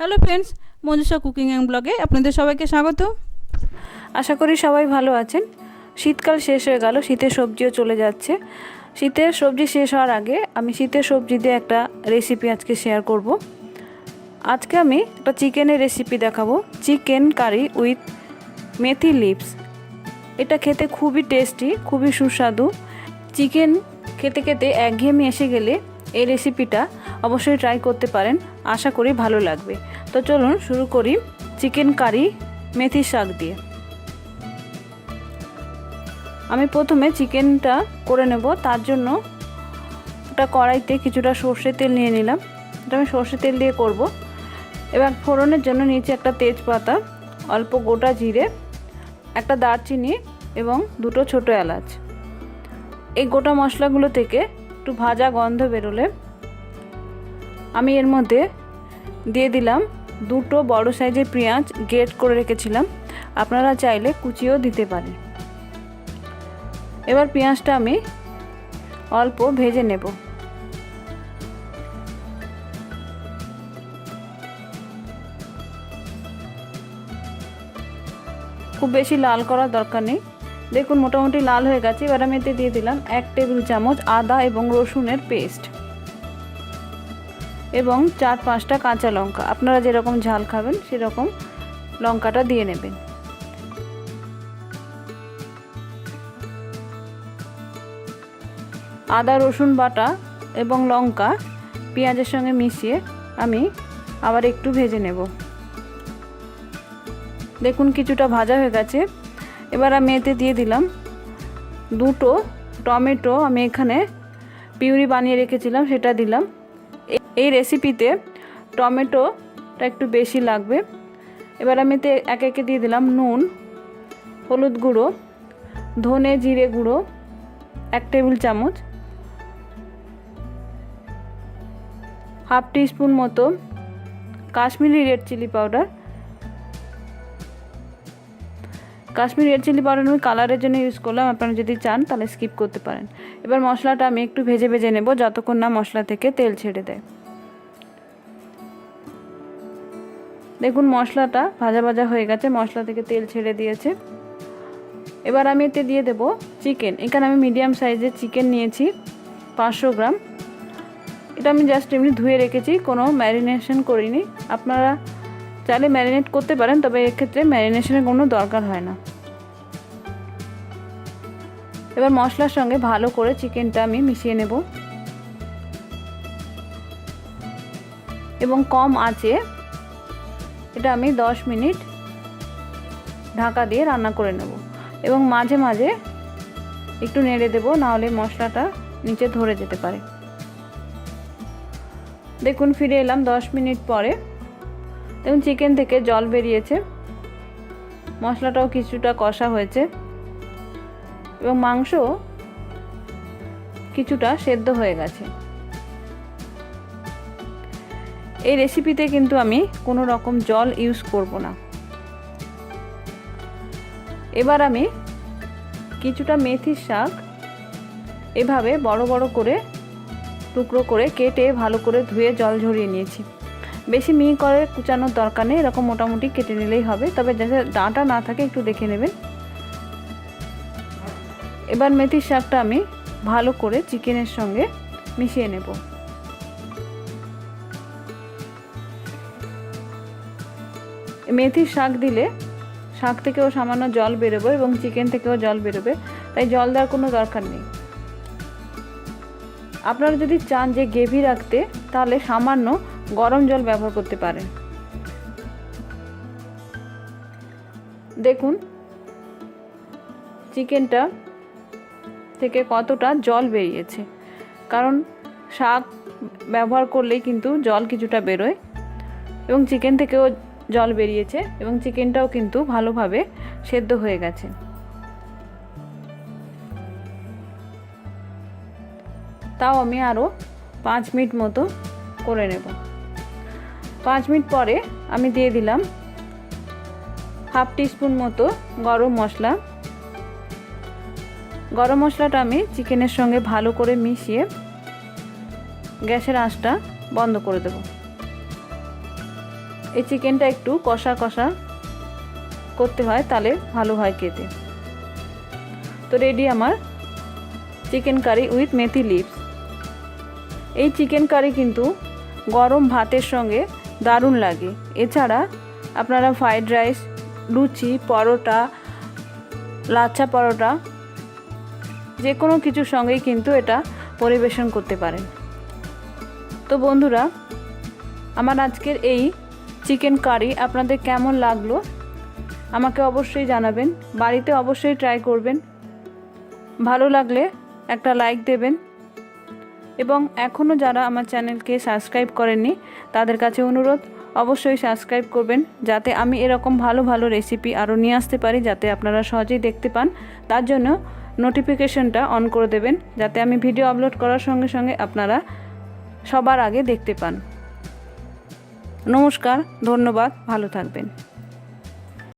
Hello friends, Manjusha cooking and ব্লগে আপনাদের সবাইকে স্বাগত। আশা করি সবাই ভালো আছেন। শীতকাল শেষ হয়ে গেল, শীতের সবজিও চলে যাচ্ছে। শীতের সবজি শেষ হওয়ার আগে আমি শীতের সবজি দিয়ে একটা রেসিপি আজকে শেয়ার করব। আজকে আমি একটা চিকেনের রেসিপি দেখাবো, chicken curry with methi leaves. এটা খেতে খুবই টেস্টি, খুবই সুস্বাদু। চিকেন খেতে খেতে একঘেয়েমি এসে গেলে এই রেসিপিটা অবশ্যই ট্রাই করতে পারেন, আশা করি ভালো লাগবে। তো চলুন শুরু করি চিকেন কারি মেথি শাক দিয়ে। আমি প্রথমে চিকেনটা করে নেব। তার জন্য একটা কড়াইতে কিছুটা সর্ষের তেল নিয়ে নিলাম। এটা আমি সর্ষের তেল দিয়ে করব। এবার ফোড়নের জন্য নিচে একটা তেজপাতা, অল্প গোটা জিরে, একটা দারচিনি এবং দুটো ছোটো এলাচ। এই গোটা মশলাগুলো থেকে একটু ভাজা গন্ধ বেরোলে আমি এর মধ্যে দিয়ে দিলাম দুটো বড় সাইজের পেঁয়াজ গ্রেট করে রেখেছিলাম। আপনারা চাইলে কুচিও দিতে পারেন। এবার পেঁয়াজটা আমি অল্প ভেজে নেব। খুব বেশি লাল করার দরকার নেই। দেখুন মোটামুটি লাল হয়ে গেছে। এবার আমি এতে দিয়ে দিলাম 1 টেবিল চামচ আদা এবং রসুনের পেস্ট এবং 4-5টা কাঁচা লঙ্কা। আপনারা যেরকম ঝাল খাবেন সেরকম লঙ্কাটা দিয়ে নেবেন। আদা রসুন বাটা এবং লঙ্কা পেঁয়াজের সঙ্গে মিশিয়ে আমি আবার একটু ভেজে নেব। দেখুন কিছুটা ভাজা হয়ে গেছে। এবার আমি এতে দিয়ে দিলাম দুটো টমেটো। আমি এখানে পিউরি বানিয়ে রেখেছিলাম, সেটা দিলাম। এই রেসিপিতে টমেটোটা একটু বেশি লাগবে। এবার আমি এতে একে একে দিয়ে দিলাম নুন, হলুদ গুঁড়ো, ধনে জিরে গুঁড়ো 1 টেবিল চামচ, হাফ টিস্পুন মতো Kashmiri red chilli powder. Kashmiri red chilli powder আমি কালারের জন্য ইউজ করলাম, আপনারা যদি চান তাহলে স্কিপ করতে পারেন। এবার মশলাটা আমি একটু ভেজে ভেজে নেব যতক্ষণ না মশলা থেকে তেল ছেড়ে দেয়। দেখুন মশলাটা ভাজা ভাজা হয়ে গেছে, মশলা থেকে তেল ছেড়ে দিয়েছে। এবার আমি এতে দিয়ে দেব চিকেন। এখানে আমি মিডিয়াম সাইজের চিকেন নিয়েছি 500 গ্রাম। এটা আমি জাস্ট এমনি ধুয়ে রেখেছি, কোনো ম্যারিনেশন করিনি। আপনারা চাইলে ম্যারিনেট করতে পারেন, তবে এক্ষেত্রে ম্যারিনেশনের কোনো দরকার হয় না। এবার মশলার সঙ্গে ভালো করে চিকেনটা আমি মিশিয়ে নেব এবং কম আঁচে এটা আমি 10 মিনিট ঢাকা দিয়ে রান্না করে নেব এবং মাঝে মাঝে একটু নেড়ে দেব, নাহলে মশলাটা নিচে ধরে যেতে পারে। দেখুন ফিরে এলাম 10 মিনিট পরে। দেখুন চিকেন থেকে জল বেরিয়েছে, মশলাটাও কিছুটা কষা হয়েছে এবং মাংস কিছুটা সেদ্ধ হয়ে গেছে। এই রেসিপিতে কিন্তু আমি কোনো রকম জল ইউজ করব না। এবার আমি কিছুটা মেথির শাক এভাবে বড় বড় করে টুকরো করে কেটে ভালো করে ধুয়ে জল ঝরিয়ে নিয়েছি। বেশি মিহি করে কুচানোর দরকার নেই, এরকম মোটামুটি কেটে নিলেই হবে, তবে যাতে ডাঁটা না থাকে একটু দেখে নেবেন। এবার মেথির শাকটা আমি ভালো করে চিকেনের সঙ্গে মিশিয়ে নেব। মেথির শাক দিলে শাক থেকেও সামান্য জল বেরোবে এবং চিকেন থেকেও জল বেরোবে, তাই জল দেওয়ার কোনো দরকার নেই। আপনারা যদি চান যে গ্রেভি রাখতে, তাহলে সামান্য গরম জল ব্যবহার করতে পারেন। দেখুন চিকেনটা থেকে কতটা জল বেরিয়েছে, কারণ শাক ব্যবহার করলেই কিন্তু জল কিছুটা বেরোয় এবং চিকেন থেকেও জল বেরিয়েছে এবং চিকেনটাও কিন্তু ভালোভাবে সেদ্ধ হয়ে গেছে। তাও আমি আরও 5 মিনিট মতো করে নেব। 5 মিনিট পরে আমি দিয়ে দিলাম হাফ টিস্পুন মতো গরম মশলা। গরম মশলাটা আমি চিকেনের সঙ্গে ভালো করে মিশিয়ে গ্যাসের আঁচটা বন্ধ করে দেব। এই চিকেনটা একটু কষা কষা করতে হয়, তাহলে ভালো হয় খেতে। তো রেডি আমার chicken curry with methi leaves. এই চিকেন কারি কিন্তু গরম ভাতের সঙ্গে দারুণ লাগে। এছাড়া আপনারা ফ্রাইড রাইস, লুচি, পরোটা, লাচ্ছা পরোটা যে কোনো কিছুর সঙ্গেই কিন্তু এটা পরিবেশন করতে পারেন। তো বন্ধুরা, আমার আজকের এই চিকেন কারি আপনাদের কেমন লাগলো আমাকে অবশ্যই জানাবেন। বাড়িতে অবশ্যই ট্রাই করবেন। ভালো লাগলে একটা লাইক দেবেন এবং এখনও যারা আমার চ্যানেলকে সাবস্ক্রাইব করেননি তাদের কাছে অনুরোধ, অবশ্যই সাবস্ক্রাইব করবেন, যাতে আমি এরকম ভালো ভালো রেসিপি আরও নিয়ে আসতে পারি, যাতে আপনারা সহজেই দেখতে পান। তার জন্য নোটিফিকেশনটা অন করে দেবেন, যাতে আমি ভিডিও আপলোড করার সঙ্গে সঙ্গে আপনারা সবার আগে দেখতে পান। নমস্কার, ধন্যবাদ, ভালো থাকবেন।